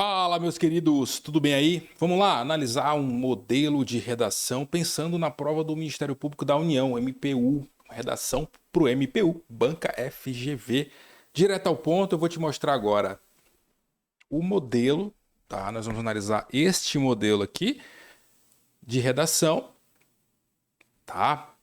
Fala, meus queridos, tudo bem aí? Vamos lá analisar um modelo de redação pensando na prova do Ministério Público da União, MPU, redação para o MPU, Banca FGV. Direto ao ponto, eu vou te mostrar agora o modelo, tá? Nós vamos analisar este modelo aqui de redação, tá?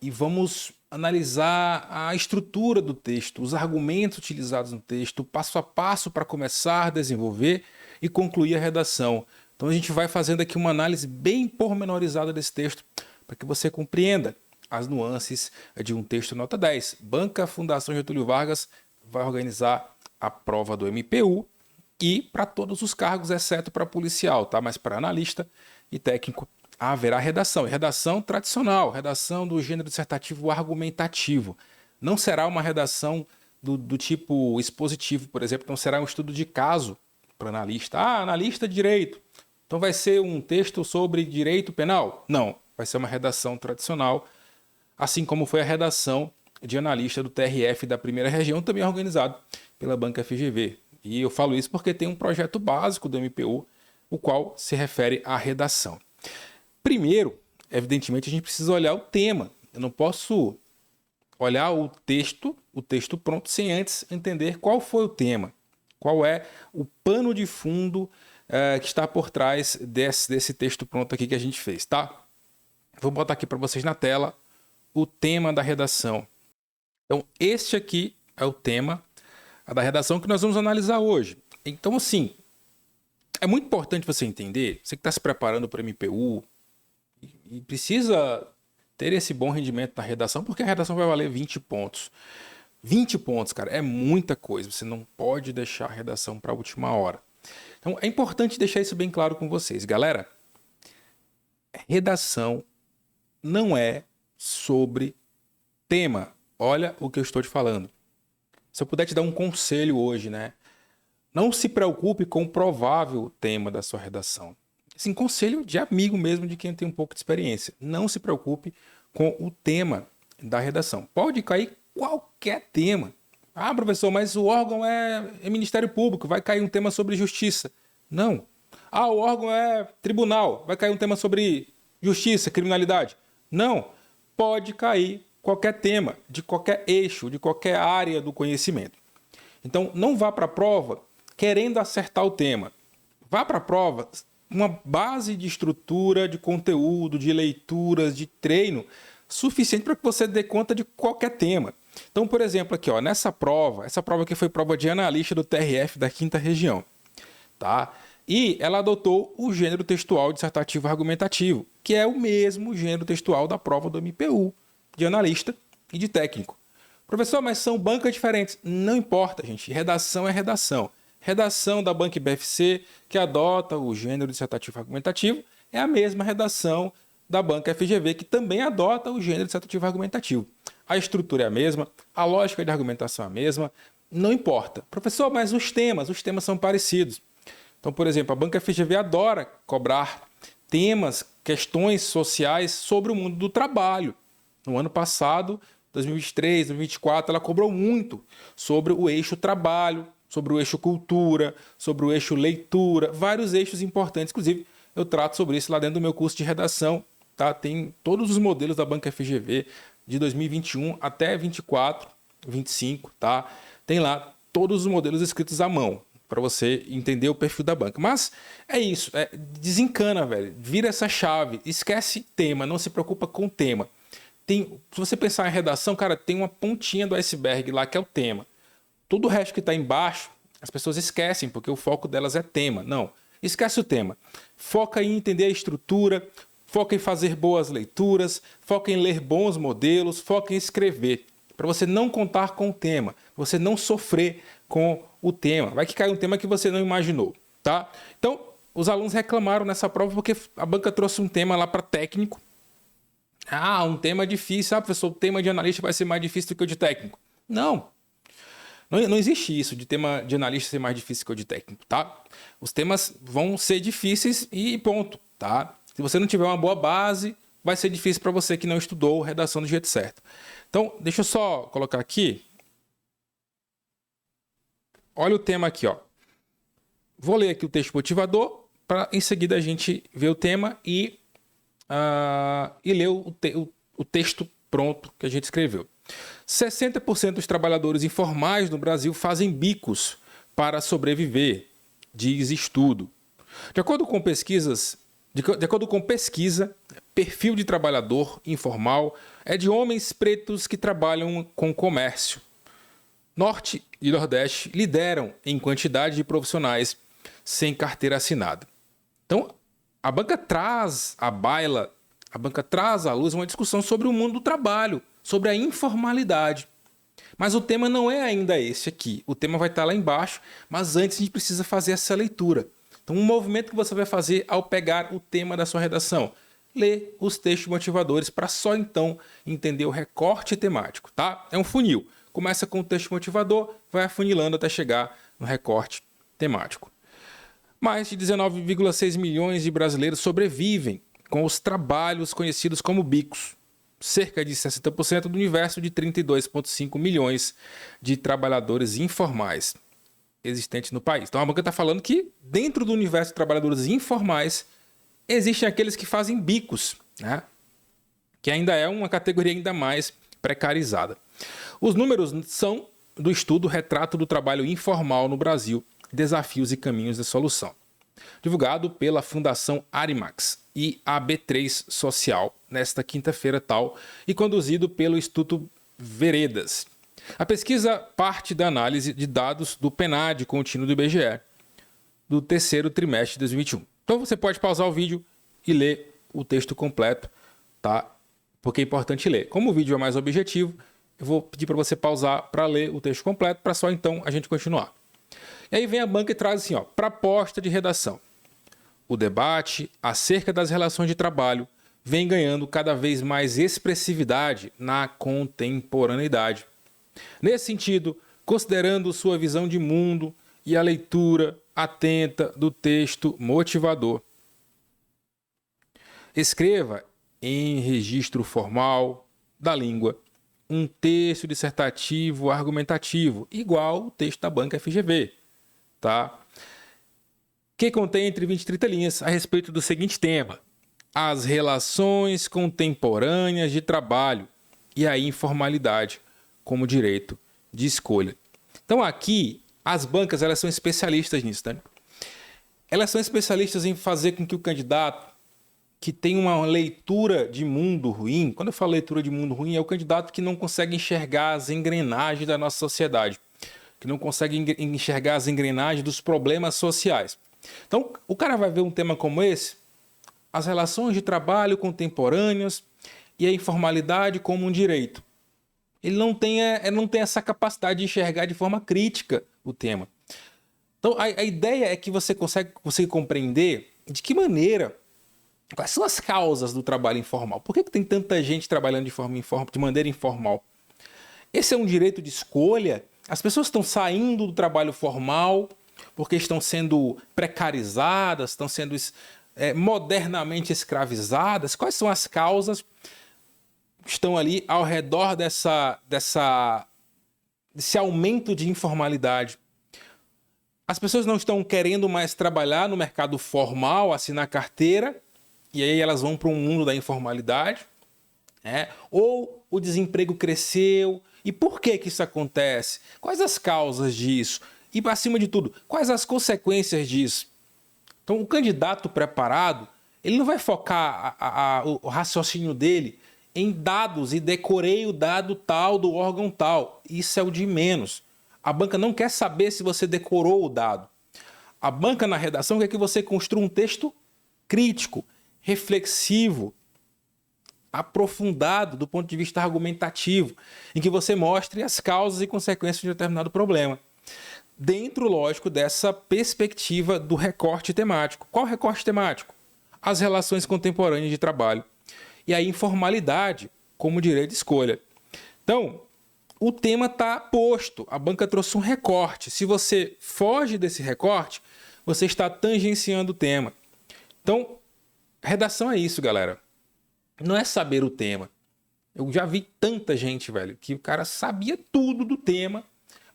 E vamos analisar a estrutura do texto, os argumentos utilizados no texto, passo a passo para começar a desenvolver e concluir a redação. Então a gente vai fazendo aqui uma análise bem pormenorizada desse texto para que você compreenda as nuances de um texto nota 10. Banca Fundação Getúlio Vargas vai organizar a prova do MPU e para todos os cargos, exceto para policial, tá? Mas para analista e técnico haverá redação. E redação tradicional, redação do gênero dissertativo argumentativo. Não será uma redação do tipo expositivo, por exemplo, não será um estudo de caso para analista. Analista de direito. Então vai ser um texto sobre direito penal? Não, vai ser uma redação tradicional, assim como foi a redação de analista do TRF da primeira região, também organizado pela Banca FGV. E eu falo isso porque tem um projeto básico do MPU, o qual se refere à redação. Primeiro, evidentemente, a gente precisa olhar o tema. Eu não posso olhar o texto pronto, sem antes entender qual foi o tema, qual é o pano de fundo que está por trás desse texto pronto aqui que a gente fez, tá? Vou botar aqui para vocês na tela o tema da redação. Então, este aqui é o tema da redação que nós vamos analisar hoje. Então, assim, é muito importante você entender, você que está se preparando para o MPU, e precisa ter esse bom rendimento na redação, porque a redação vai valer 20 pontos. 20 pontos, cara, é muita coisa. Você não pode deixar a redação para a última hora. Então, é importante deixar isso bem claro com vocês. Galera, redação não é sobre tema. Olha o que eu estou te falando. Se eu puder te dar um conselho hoje, né? Não se preocupe com o provável tema da sua redação. Assim, conselho de amigo mesmo, de quem tem um pouco de experiência. Não se preocupe com o tema da redação. Pode cair qualquer tema. Professor, mas o órgão é Ministério Público, vai cair um tema sobre justiça. Não. O órgão é tribunal, vai cair um tema sobre justiça, criminalidade. Não. Pode cair qualquer tema, de qualquer eixo, de qualquer área do conhecimento. Então, não vá para a prova querendo acertar o tema. Vá para a prova uma base de estrutura, de conteúdo, de leituras, de treino suficiente para que você dê conta de qualquer tema. Então, por exemplo, aqui, ó, essa prova aqui foi prova de analista do TRF da 5ª região, tá? E ela adotou o gênero textual dissertativo argumentativo, que é o mesmo gênero textual da prova do MPU, de analista e de técnico. Professor, mas são bancas diferentes. Não importa, gente. Redação é redação. Redação da Banca BFC, que adota o gênero dissertativo argumentativo, é a mesma redação da Banca FGV, que também adota o gênero dissertativo argumentativo. A estrutura é a mesma, a lógica de argumentação é a mesma, não importa. Professor, mas os temas são parecidos. Então, por exemplo, a Banca FGV adora cobrar temas, questões sociais sobre o mundo do trabalho. No ano passado, 2023, 2024, ela cobrou muito sobre o eixo trabalho, sobre o eixo cultura, sobre o eixo leitura, vários eixos importantes. Inclusive, eu trato sobre isso lá dentro do meu curso de redação, tá? Tem todos os modelos da Banca FGV de 2021 até 24, 25, tá? Tem lá todos os modelos escritos à mão, para você entender o perfil da banca. Mas é isso, desencana, velho. Vira essa chave, esquece tema, não se preocupa com o tema. Se você pensar em redação, cara, tem uma pontinha do iceberg lá que é o tema. Tudo o resto que está embaixo, as pessoas esquecem, porque o foco delas é tema. Não, esquece o tema. Foca em entender a estrutura, foca em fazer boas leituras, foca em ler bons modelos, foca em escrever. Para você não contar com o tema, você não sofrer com o tema. Vai que cai um tema que você não imaginou, tá? Então, os alunos reclamaram nessa prova porque a banca trouxe um tema lá para técnico. Um tema difícil. Professor, o tema de analista vai ser mais difícil do que o de técnico. Não existe isso de tema de analista ser mais difícil que o de técnico, tá? Os temas vão ser difíceis e ponto, tá? Se você não tiver uma boa base, vai ser difícil para você que não estudou redação do jeito certo. Então, deixa eu só colocar aqui. Olha o tema aqui, ó. Vou ler aqui o texto motivador para em seguida a gente ver o tema e ler o texto pronto que a gente escreveu. 60% dos trabalhadores informais no Brasil fazem bicos para sobreviver, diz estudo. De acordo com pesquisa, perfil de trabalhador informal é de homens pretos que trabalham com comércio. Norte e Nordeste lideram em quantidade de profissionais sem carteira assinada. Então, a banca traz à luz uma discussão sobre o mundo do trabalho, sobre a informalidade. Mas o tema não é ainda esse aqui. O tema vai estar lá embaixo, mas antes a gente precisa fazer essa leitura. Então, um movimento que você vai fazer ao pegar o tema da sua redação, ler os textos motivadores para só então entender o recorte temático, tá? É um funil. Começa com o texto motivador, vai afunilando até chegar no recorte temático. Mais de 19,6 milhões de brasileiros sobrevivem com os trabalhos conhecidos como bicos. Cerca de 60% do universo de 32,5 milhões de trabalhadores informais existentes no país. Então a banca está falando que dentro do universo de trabalhadores informais existem aqueles que fazem bicos, né? Que ainda é uma categoria ainda mais precarizada. Os números são do estudo Retrato do Trabalho Informal no Brasil, Desafios e Caminhos de Solução, divulgado pela Fundação Arimax e a B3 Social nesta quinta-feira e conduzido pelo Instituto Veredas. A pesquisa parte da análise de dados do PNAD contínuo do IBGE do terceiro trimestre de 2021. Então você pode pausar o vídeo e ler o texto completo, tá? Porque é importante ler. Como o vídeo é mais objetivo, eu vou pedir para você pausar para ler o texto completo, para só então a gente continuar. E aí vem a banca e traz assim, proposta de redação. O debate acerca das relações de trabalho vem ganhando cada vez mais expressividade na contemporaneidade. Nesse sentido, considerando sua visão de mundo e a leitura atenta do texto motivador, escreva em registro formal da língua um texto dissertativo argumentativo, igual o texto da banca FGV, tá? Que contém entre 20 e 30 linhas a respeito do seguinte tema: as relações contemporâneas de trabalho e a informalidade como direito de escolha. Então aqui, as bancas elas são especialistas nisso, né? Elas são especialistas em fazer com que o candidato que tem uma leitura de mundo ruim, quando eu falo leitura de mundo ruim, é o candidato que não consegue enxergar as engrenagens da nossa sociedade, que não consegue enxergar as engrenagens dos problemas sociais. Então, o cara vai ver um tema como esse, as relações de trabalho contemporâneas e a informalidade como um direito. Ele não tem essa capacidade de enxergar de forma crítica o tema. Então, a ideia é que você consiga compreender de que maneira, quais são as causas do trabalho informal. Por que tem tanta gente trabalhando de maneira informal? Esse é um direito de escolha? As pessoas estão saindo do trabalho formal porque estão sendo precarizadas, estão sendo modernamente escravizadas? Quais são as causas que estão ali ao redor desse aumento de informalidade? As pessoas não estão querendo mais trabalhar no mercado formal, assinar carteira, e aí elas vão para um mundo da informalidade, né? Ou o desemprego cresceu. E por que isso acontece? Quais as causas disso? E, acima de tudo, quais as consequências disso? Então, o candidato preparado, ele não vai focar o raciocínio dele em dados e decorei o dado tal do órgão tal. Isso é o de menos. A banca não quer saber se você decorou o dado. A banca, na redação, quer que você construa um texto crítico, reflexivo, aprofundado do ponto de vista argumentativo, em que você mostre as causas e consequências de determinado problema. Dentro, lógico, dessa perspectiva do recorte temático. Qual recorte temático? As relações contemporâneas de trabalho e a informalidade como direito de escolha. Então, o tema está posto. A banca trouxe um recorte. Se você foge desse recorte, você está tangenciando o tema. Então, redação é isso, galera. Não é saber o tema. Eu já vi tanta gente, velho, que o cara sabia tudo do tema,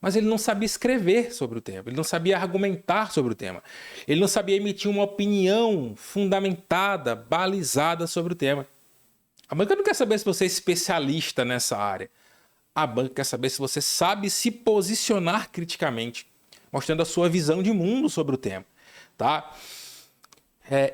mas ele não sabia escrever sobre o tema, ele não sabia argumentar sobre o tema, ele não sabia emitir uma opinião fundamentada, balizada sobre o tema. A banca não quer saber se você é especialista nessa área. A banca quer saber se você sabe se posicionar criticamente, mostrando a sua visão de mundo sobre o tema, tá?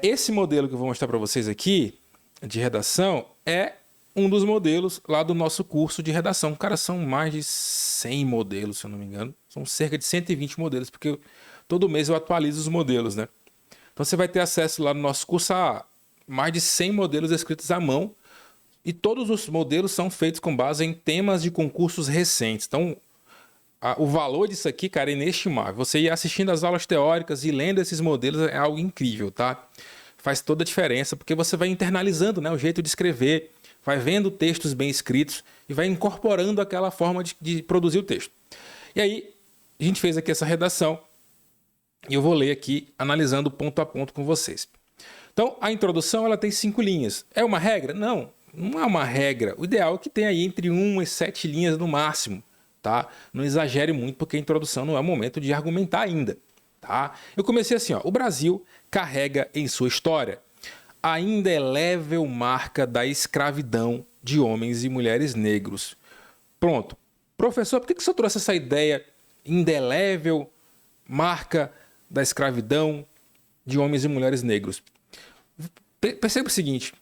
Esse modelo que eu vou mostrar para vocês aqui, de redação, é um dos modelos lá do nosso curso de redação. Cara, são mais de 100 modelos, se eu não me engano. São cerca de 120 modelos, porque todo mês eu atualizo os modelos, né? Então você vai ter acesso lá no nosso curso a mais de 100 modelos escritos à mão, e todos os modelos são feitos com base em temas de concursos recentes. Então, o valor disso aqui, cara, é inestimável. Você ir assistindo as aulas teóricas e lendo esses modelos é algo incrível, tá? Faz toda a diferença, porque você vai internalizando, né, o jeito de escrever, vai vendo textos bem escritos e vai incorporando aquela forma de produzir o texto. E aí, a gente fez aqui essa redação e eu vou ler aqui, analisando ponto a ponto com vocês. Então, a introdução ela tem 5 linhas. É uma regra? Não, não é uma regra. O ideal é que tenha aí entre 1 e 7 linhas no máximo. Tá? Não exagere muito, porque a introdução não é o momento de argumentar ainda. Tá? Eu comecei assim, ó. O Brasil carrega em sua história a indelével marca da escravidão de homens e mulheres negros. Pronto. Professor, por que você trouxe essa ideia indelével marca da escravidão de homens e mulheres negros? Perceba o seguinte,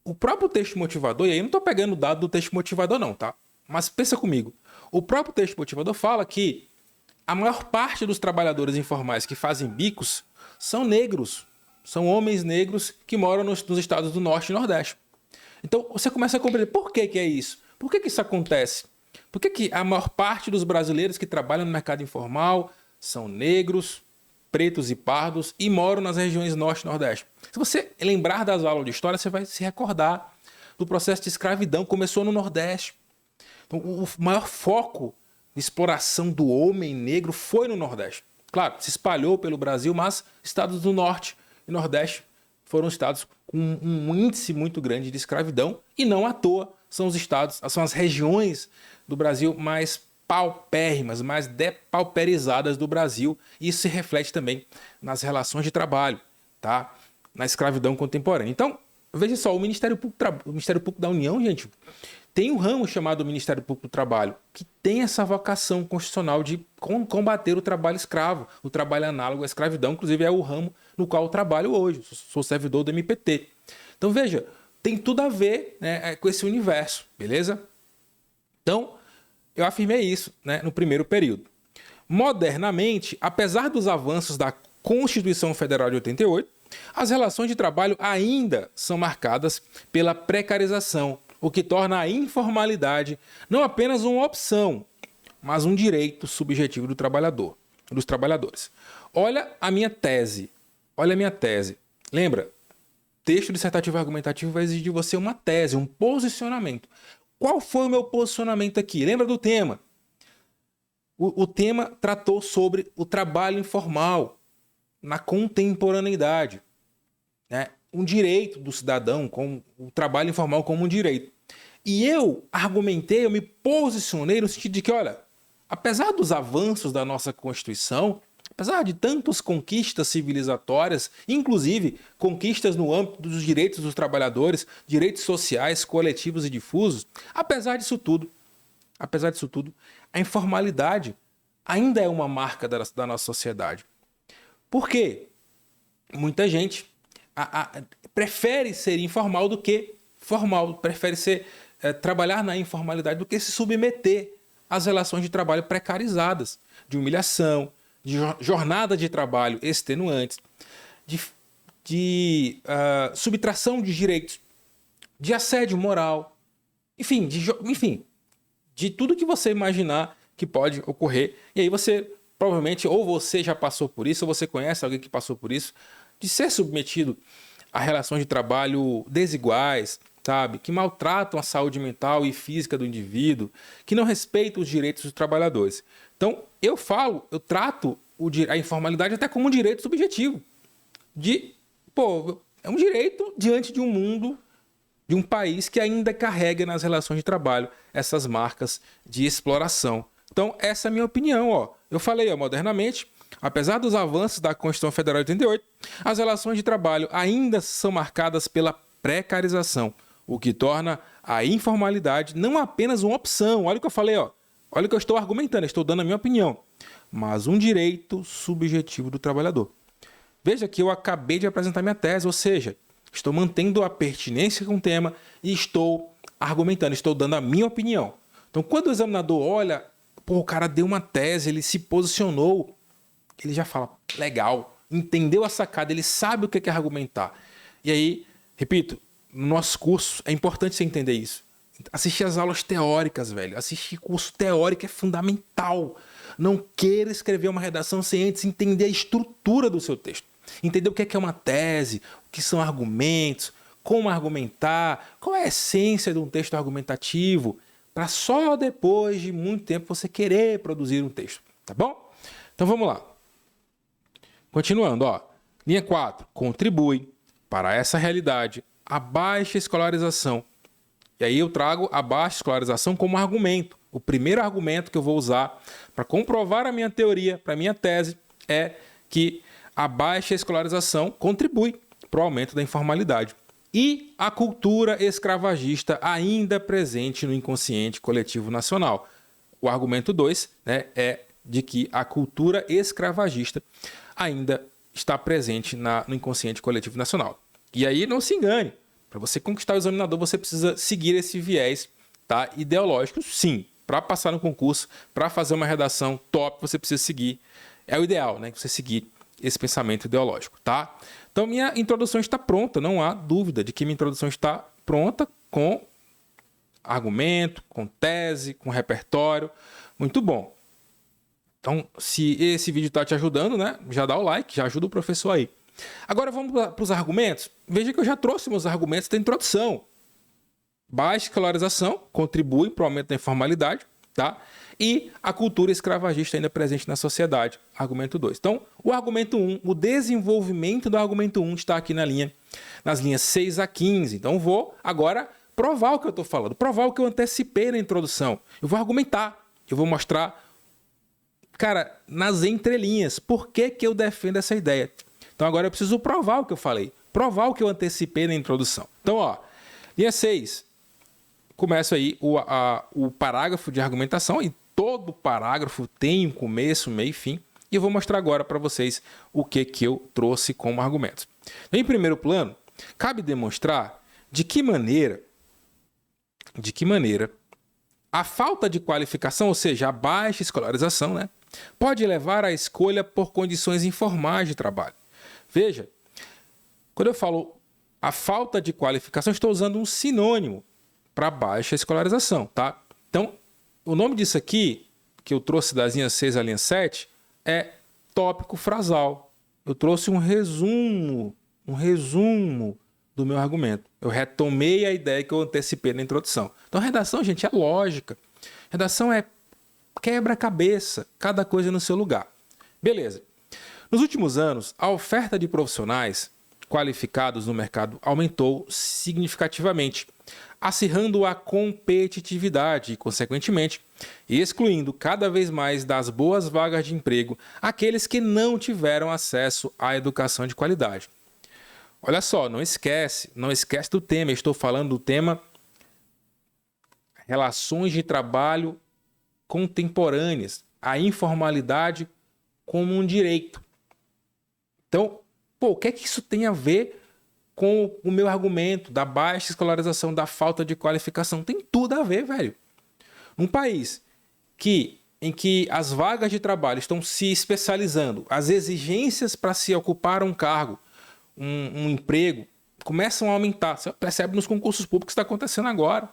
o próprio texto motivador, e aí eu não estou pegando o dado do texto motivador não, tá? Mas pensa comigo. O próprio texto motivador fala que a maior parte dos trabalhadores informais que fazem bicos são negros. São homens negros que moram nos estados do Norte e Nordeste. Então você começa a compreender por que é isso. Por que isso acontece? Por que a maior parte dos brasileiros que trabalham no mercado informal são negros, pretos e pardos e moram nas regiões Norte e Nordeste? Se você lembrar das aulas de história, você vai se recordar do processo de escravidão que começou no Nordeste. Então, o maior foco de exploração do homem negro foi no Nordeste. Claro, se espalhou pelo Brasil, mas estados do Norte e Nordeste foram estados com um índice muito grande de escravidão e não à toa são os estados, são as regiões do Brasil mais paupérrimas, mais depauperizadas do Brasil. E isso se reflete também nas relações de trabalho, tá? Na escravidão contemporânea. Então, veja só, o Ministério Público da União, gente, tem um ramo chamado Ministério Público do Trabalho, que tem essa vocação constitucional de combater o trabalho escravo, o trabalho análogo à escravidão, inclusive é o ramo no qual eu trabalho hoje, sou servidor do MPT. Então veja, tem tudo a ver, né, com esse universo, beleza? Então, eu afirmei isso, né, no primeiro período. Modernamente, apesar dos avanços da Constituição Federal de 88, as relações de trabalho ainda são marcadas pela precarização, o que torna a informalidade não apenas uma opção, mas um direito subjetivo do trabalhador, dos trabalhadores. Olha a minha tese. Lembra? Texto dissertativo argumentativo vai exigir de você uma tese, um posicionamento. Qual foi o meu posicionamento aqui? Lembra do tema? O tema tratou sobre o trabalho informal na contemporaneidade, né? Um direito do cidadão, com o trabalho informal como um direito. E eu argumentei, eu me posicionei no sentido de que, olha, apesar dos avanços da nossa Constituição, apesar de tantas conquistas civilizatórias, inclusive conquistas no âmbito dos direitos dos trabalhadores, direitos sociais, coletivos e difusos, apesar disso tudo, a informalidade ainda é uma marca da nossa sociedade. Por quê? Muita gente prefere ser informal do que formal, prefere trabalhar na informalidade do que se submeter às relações de trabalho precarizadas, de humilhação, de jornada de trabalho extenuantes, de subtração de direitos, de assédio moral, enfim, de tudo que você imaginar que pode ocorrer. E aí você, provavelmente, ou você já passou por isso, ou você conhece alguém que passou por isso, de ser submetido a relações de trabalho desiguais, sabe? Que maltratam a saúde mental e física do indivíduo, que não respeitam os direitos dos trabalhadores. Então, eu trato a informalidade até como um direito subjetivo. É um direito diante de um mundo, de um país que ainda carrega nas relações de trabalho essas marcas de exploração. Então, essa é a minha opinião. Ó. Eu falei, modernamente, apesar dos avanços da Constituição Federal de 88, as relações de trabalho ainda são marcadas pela precarização, o que torna a informalidade não apenas uma opção. Olha o que eu falei, ó. Olha o que eu estou argumentando, eu estou dando a minha opinião, mas um direito subjetivo do trabalhador. Veja que eu acabei de apresentar minha tese, ou seja, estou mantendo a pertinência com o tema e estou argumentando, estou dando a minha opinião. Então, quando o examinador olha, o cara deu uma tese, ele se posicionou, ele já fala, legal, entendeu a sacada, ele sabe o que é argumentar. E aí, repito, no nosso curso é importante você entender isso. Assistir as aulas teóricas, velho. Assistir curso teórico é fundamental. Não queira escrever uma redação sem antes entender a estrutura do seu texto. Entender o que é uma tese, o que são argumentos, como argumentar, qual é a essência de um texto argumentativo, para só depois de muito tempo você querer produzir um texto, tá bom? Então vamos lá. Continuando, ó. Linha 4. Contribui para essa realidade a baixa escolarização. E aí eu trago a baixa escolarização como argumento. O primeiro argumento que eu vou usar para comprovar a minha teoria, para a minha tese, é que a baixa escolarização contribui para o aumento da informalidade. E a cultura escravagista ainda presente no inconsciente coletivo nacional. O argumento 2, né, é de que a cultura escravagista ainda está presente no inconsciente coletivo nacional. E aí não se engane. Para você conquistar o examinador, você precisa seguir esse viés, tá, ideológico, sim. Para passar no concurso, para fazer uma redação top, você precisa seguir. É o ideal, né? Você seguir esse pensamento ideológico, tá? Então, minha introdução está pronta. Não há dúvida de que minha introdução está pronta com argumento, com tese, com repertório. Muito bom. Então, se esse vídeo está te ajudando, né? Já dá o like, já ajuda o professor aí. Agora vamos para os argumentos. Veja que eu já trouxe meus argumentos da introdução. Baixa escolarização contribui para o aumento da informalidade, tá? E a cultura escravagista ainda presente na sociedade. Argumento 2. Então, o argumento 1, o desenvolvimento do argumento 1 está aqui nas linhas 6 a 15. Então, vou agora provar o que eu estou falando, provar o que eu antecipei na introdução. Eu vou argumentar, eu vou mostrar, cara, nas entrelinhas, por que eu defendo essa ideia. Então agora eu preciso provar o que eu falei, provar o que eu antecipei na introdução. Então, ó, linha 6, começa aí o parágrafo de argumentação, e todo parágrafo tem um começo, meio e fim, e eu vou mostrar agora para vocês o que eu trouxe como argumentos. Em primeiro plano, cabe demonstrar de que maneira a falta de qualificação, ou seja, a baixa escolarização, né, pode levar à escolha por condições informais de trabalho. Veja, quando eu falo a falta de qualificação, estou usando um sinônimo para baixa escolarização, tá? Então, o nome disso aqui, que eu trouxe das linhas 6 à linha 7, é tópico frasal. Eu trouxe um resumo do meu argumento. Eu retomei a ideia que eu antecipei na introdução. Então, redação, gente, é lógica. Redação é quebra-cabeça, cada coisa no seu lugar. Beleza. Nos últimos anos, a oferta de profissionais qualificados no mercado aumentou significativamente, acirrando a competitividade e, consequentemente, excluindo cada vez mais das boas vagas de emprego aqueles que não tiveram acesso à educação de qualidade. Olha só, não esquece do tema. Eu estou falando do tema relações de trabalho contemporâneas, a informalidade como um direito. Então, o que é que isso tem a ver com o meu argumento da baixa escolarização, da falta de qualificação? Tem tudo a ver, velho. Um país em que as vagas de trabalho estão se especializando, as exigências para se ocupar um cargo, um emprego, começam a aumentar. Você percebe nos concursos públicos que está acontecendo agora.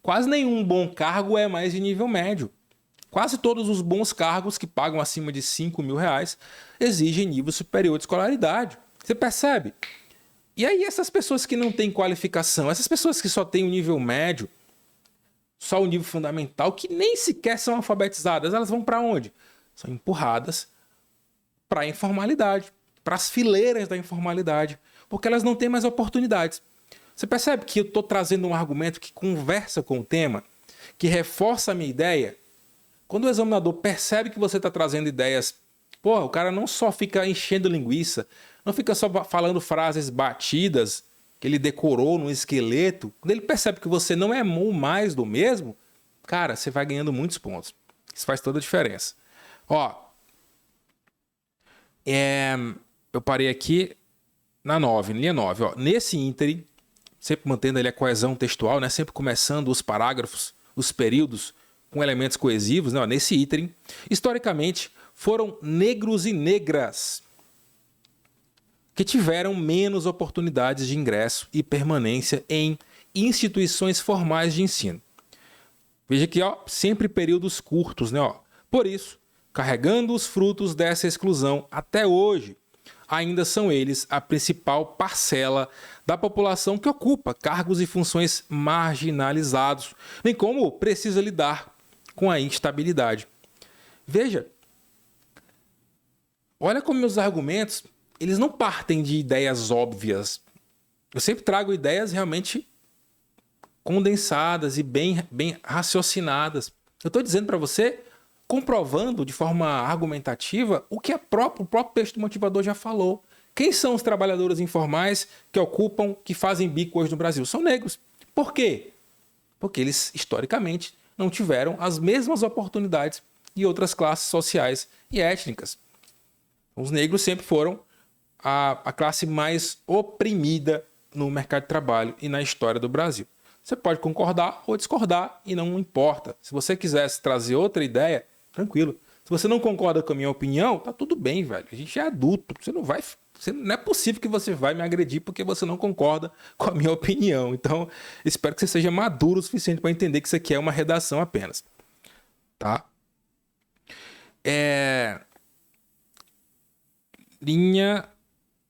Quase nenhum bom cargo é mais de nível médio. Quase todos os bons cargos que pagam acima de R$5.000 exigem nível superior de escolaridade. Você percebe? E aí essas pessoas que não têm qualificação, essas pessoas que só têm o nível médio, só o nível fundamental, que nem sequer são alfabetizadas, elas vão para onde? São empurradas para a informalidade, para as fileiras da informalidade, porque elas não têm mais oportunidades. Você percebe que eu estou trazendo um argumento que conversa com o tema, que reforça a minha ideia? Quando o examinador percebe que você está trazendo ideias, porra, o cara não só fica enchendo linguiça, não fica só falando frases batidas que ele decorou no esqueleto. Quando ele percebe que você não é mais do mesmo, cara, você vai ganhando muitos pontos. Isso faz toda a diferença. Ó, eu parei aqui na 9, linha 9. Ó. Nesse ínterim, sempre mantendo ali a coesão textual, né? Sempre começando os parágrafos, os períodos com elementos coesivos, né? Ó, nesse ínterim, historicamente, foram negros e negras que tiveram menos oportunidades de ingresso e permanência em instituições formais de ensino. Veja que, ó, sempre períodos curtos, né? Ó. Por isso, carregando os frutos dessa exclusão até hoje, ainda são eles a principal parcela da população que ocupa cargos e funções marginalizados, bem como precisa lidar com a instabilidade. Veja, olha como meus argumentos, eles não partem de ideias óbvias. Eu sempre trago ideias realmente condensadas e bem raciocinadas. Eu estou dizendo para você, comprovando de forma argumentativa o que o próprio texto motivador já falou. Quem são os trabalhadores informais que ocupam, que fazem bico hoje no Brasil? São negros. Por quê? Porque eles, historicamente, não tiveram as mesmas oportunidades de outras classes sociais e étnicas. Os negros sempre foram a classe mais oprimida no mercado de trabalho e na história do Brasil. Você pode concordar ou discordar e não importa. Se você quisesse trazer outra ideia, tranquilo. Se você não concorda com a minha opinião, tá tudo bem, velho. A gente é adulto. Não é possível que você vai me agredir porque você não concorda com a minha opinião. Então, espero que você seja maduro o suficiente para entender que isso aqui é uma redação apenas. Tá? Linha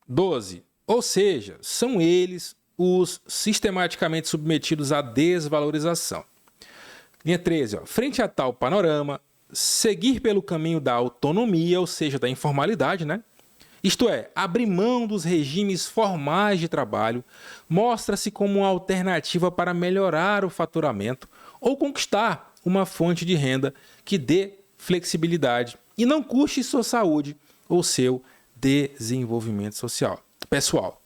12. Ou seja, são eles os sistematicamente submetidos à desvalorização. Linha 13. Ó. Frente a tal panorama, seguir pelo caminho da autonomia, ou seja, da informalidade, né? Isto é, abrir mão dos regimes formais de trabalho, mostra-se como uma alternativa para melhorar o faturamento ou conquistar uma fonte de renda que dê flexibilidade e não custe sua saúde ou seu desenvolvimento pessoal.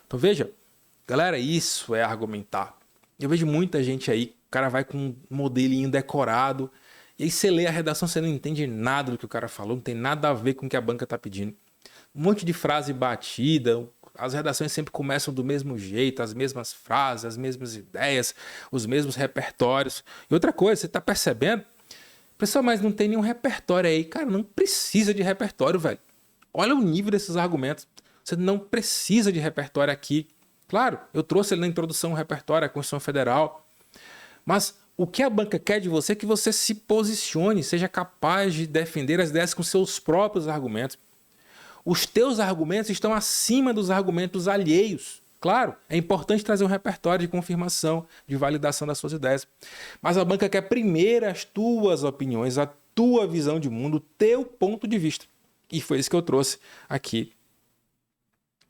Então veja, galera, isso é argumentar. Eu vejo muita gente aí, o cara vai com um modelinho decorado, e aí você lê a redação, você não entende nada do que o cara falou, não tem nada a ver com o que a banca está pedindo. Um monte de frase batida, as redações sempre começam do mesmo jeito, as mesmas frases, as mesmas ideias, os mesmos repertórios. E outra coisa, você está percebendo? Pessoal, mas não tem nenhum repertório aí. Cara, não precisa de repertório, velho. Olha o nível desses argumentos. Você não precisa de repertório aqui. Claro, eu trouxe ali na introdução o repertório, a Constituição Federal. Mas o que a banca quer de você é que você se posicione, seja capaz de defender as ideias com seus próprios argumentos. Os teus argumentos estão acima dos argumentos alheios. Claro, é importante trazer um repertório de confirmação, de validação das suas ideias. Mas a banca quer primeiro as tuas opiniões, a tua visão de mundo, o teu ponto de vista. E foi isso que eu trouxe aqui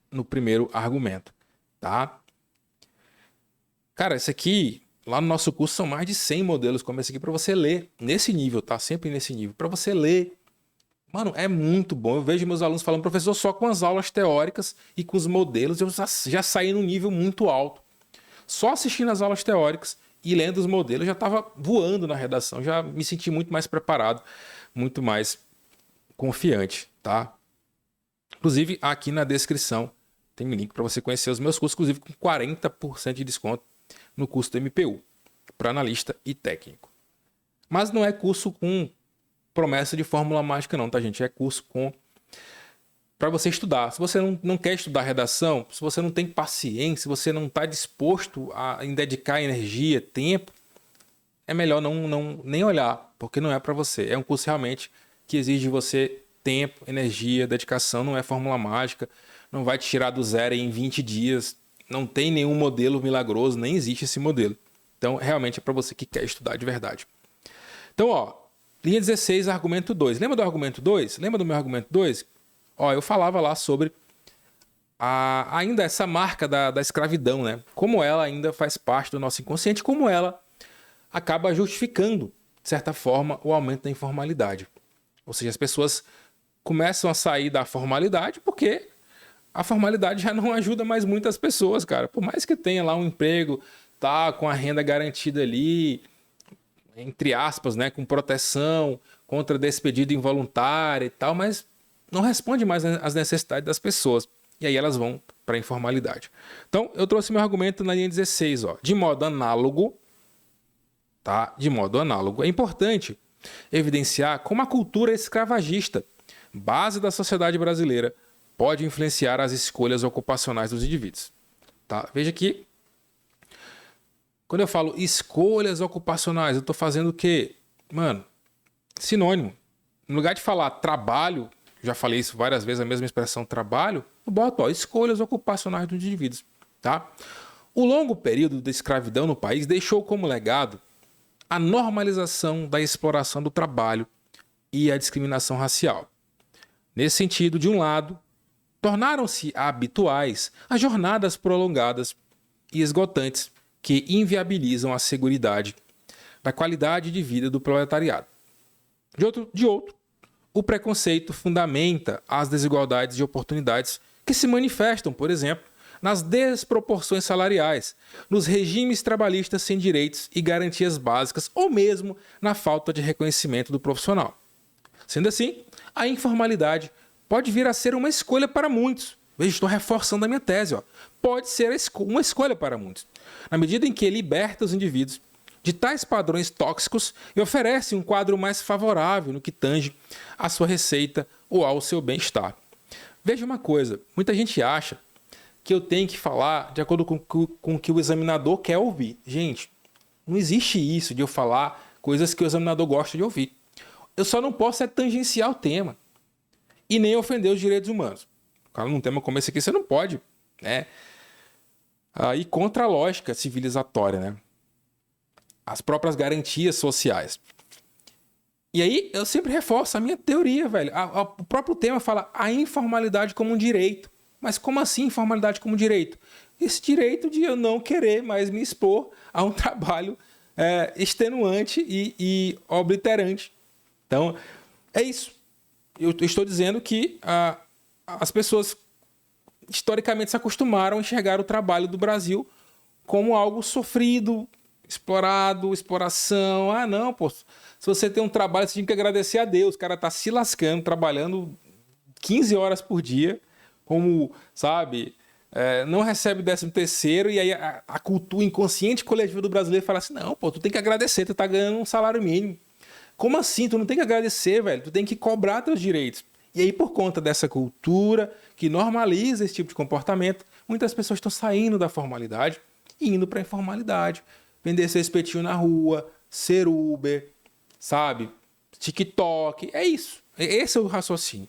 no primeiro argumento, tá? Cara, esse aqui, lá no nosso curso, são mais de 100 modelos como esse aqui para você ler. Nesse nível, tá? Sempre nesse nível. Para você ler. Mano, é muito bom. Eu vejo meus alunos falando, professor, só com as aulas teóricas e com os modelos eu já saí num nível muito alto. Só assistindo as aulas teóricas e lendo os modelos, eu já estava voando na redação. Já me senti muito mais preparado, muito mais confiante, tá? Inclusive, aqui na descrição tem um link para você conhecer os meus cursos, inclusive com 40% de desconto no curso do MPU, para analista e técnico. Mas não é curso com promessa de fórmula mágica não, tá, gente? É curso para você estudar. Se você não quer estudar redação, se você não tem paciência, se você não está disposto a dedicar energia, tempo, é melhor nem olhar, porque não é para você. É um curso realmente que exige de você tempo, energia, dedicação, não é fórmula mágica, não vai te tirar do zero em 20 dias, não tem nenhum modelo milagroso, nem existe esse modelo. Então, realmente é para você que quer estudar de verdade. Então, ó, linha 16, argumento 2. Lembra do argumento 2? Lembra do meu argumento 2? Ó, eu falava lá sobre ainda essa marca da escravidão, né? Como ela ainda faz parte do nosso inconsciente, como ela acaba justificando de certa forma, o aumento da informalidade. Ou seja, as pessoas começam a sair da formalidade porque a formalidade já não ajuda mais muitas pessoas, cara. Por mais que tenha lá um emprego, tá com a renda garantida ali, entre aspas, né, com proteção contra despedida involuntária e tal, mas não responde mais às necessidades das pessoas. E aí elas vão para a informalidade. Então, eu trouxe meu argumento na linha 16, ó. De modo análogo, tá? De modo análogo, é importante evidenciar como a cultura escravagista, base da sociedade brasileira, pode influenciar as escolhas ocupacionais dos indivíduos. Tá? Veja que, quando eu falo escolhas ocupacionais, eu estou fazendo o quê? Mano, sinônimo. No lugar de falar trabalho, já falei isso várias vezes, a mesma expressão trabalho, eu boto escolhas ocupacionais dos indivíduos. Tá? O longo período da escravidão no país deixou como legado a normalização da exploração do trabalho e a discriminação racial. Nesse sentido, de um lado, tornaram-se habituais as jornadas prolongadas e esgotantes que inviabilizam a seguridade da qualidade de vida do proletariado. De outro, o preconceito fundamenta as desigualdades de oportunidades que se manifestam, por exemplo, nas desproporções salariais, nos regimes trabalhistas sem direitos e garantias básicas ou mesmo na falta de reconhecimento do profissional. Sendo assim, a informalidade pode vir a ser uma escolha para muitos. Veja, estou reforçando a minha tese. Ó. Pode ser uma escolha para muitos, na medida em que liberta os indivíduos de tais padrões tóxicos e oferece um quadro mais favorável no que tange à sua receita ou ao seu bem-estar. Veja uma coisa, muita gente acha que eu tenho que falar de acordo com o que o examinador quer ouvir. Gente, não existe isso de eu falar coisas que o examinador gosta de ouvir. Eu só não posso tangenciar o tema e nem ofender os direitos humanos. Cara, num tema como esse aqui, você não pode, né? Ir contra a lógica civilizatória, né? As próprias garantias sociais. E aí, eu sempre reforço a minha teoria, velho. O próprio tema fala a informalidade como um direito. Mas como assim informalidade como direito? Esse direito de eu não querer mais me expor a um trabalho extenuante e obliterante. Então, é isso. Eu estou dizendo que as pessoas historicamente se acostumaram a enxergar o trabalho do Brasil como algo sofrido, explorado, exploração. Ah, não, pô. Se você tem um trabalho, você tem que agradecer a Deus. O cara tá se lascando, trabalhando 15 horas por dia, como, sabe, não recebe 13º, e aí a cultura inconsciente coletiva do brasileiro fala assim, não, pô, tu tem que agradecer, tu tá ganhando um salário mínimo. Como assim? Tu não tem que agradecer, velho. Tu tem que cobrar teus direitos. E aí, por conta dessa cultura que normaliza esse tipo de comportamento, muitas pessoas estão saindo da formalidade e indo para a informalidade. Vender seu espetinho na rua, ser Uber, sabe? TikTok. É isso. Esse é o raciocínio.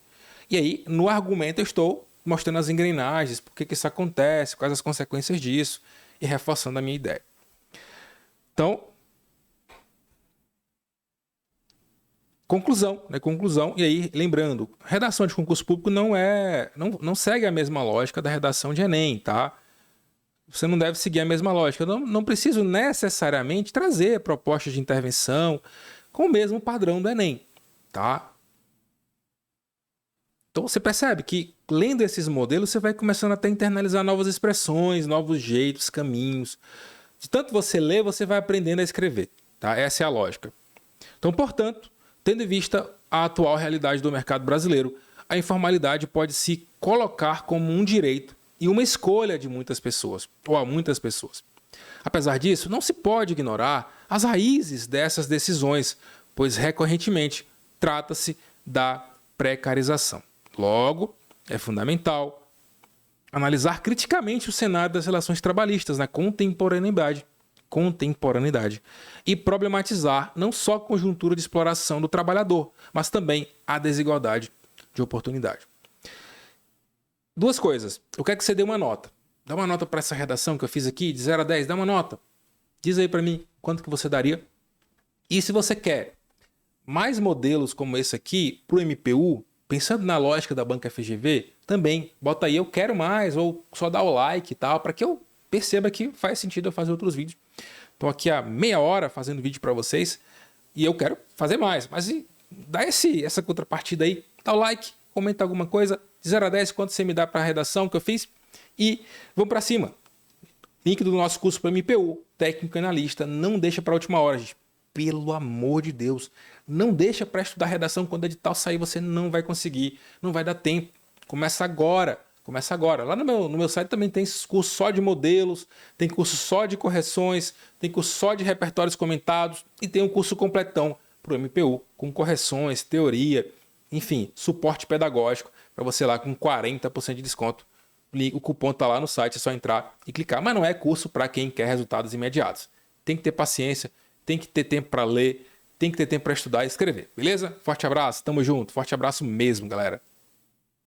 E aí, no argumento, eu estou mostrando as engrenagens, por que isso acontece, quais as consequências disso, e reforçando a minha ideia. Então, conclusão, né? Conclusão. E aí, lembrando, redação de concurso público não segue a mesma lógica da redação de Enem, tá? Você não deve seguir a mesma lógica. Eu não preciso necessariamente trazer propostas de intervenção com o mesmo padrão do Enem, tá? Então você percebe que, lendo esses modelos, você vai começando até a internalizar novas expressões, novos jeitos, caminhos. De tanto você ler, você vai aprendendo a escrever, tá? Essa é a lógica. Então, portanto, tendo em vista a atual realidade do mercado brasileiro, a informalidade pode se colocar como um direito e uma escolha de muitas pessoas, ou a muitas pessoas. Apesar disso, não se pode ignorar as raízes dessas decisões, pois recorrentemente trata-se da precarização. Logo, é fundamental analisar criticamente o cenário das relações trabalhistas na contemporaneidade e problematizar não só a conjuntura de exploração do trabalhador, mas também a desigualdade de oportunidade. Duas coisas. Eu quero que você dê uma nota. Dá uma nota para essa redação que eu fiz aqui, de 0 a 10, dá uma nota. Diz aí para mim quanto que você daria. E se você quer mais modelos como esse aqui para o MPU, pensando na lógica da banca FGV, também bota aí eu quero mais, ou só dá o like e tal, para que eu perceba que faz sentido eu fazer outros vídeos. Estou aqui há meia hora fazendo vídeo para vocês, e eu quero fazer mais. Mas dá essa contrapartida aí, dá o like, comenta alguma coisa, de 0 a 10, quanto você me dá para a redação que eu fiz, e vamos para cima. Link do nosso curso para MPU, técnico analista, não deixa para a última hora, gente. Pelo amor de Deus, não deixa para estudar redação quando o edital sair, você não vai conseguir, não vai dar tempo. Começa agora. Começa agora. Lá no meu site também tem curso só de modelos, tem curso só de correções, tem curso só de repertórios comentados e tem um curso completão para o MPU, com correções, teoria, enfim, suporte pedagógico para você lá com 40% de desconto. O cupom está lá no site, é só entrar e clicar. Mas não é curso para quem quer resultados imediatos. Tem que ter paciência, tem que ter tempo para ler, tem que ter tempo para estudar e escrever, beleza? Forte abraço, tamo junto. Forte abraço mesmo, galera.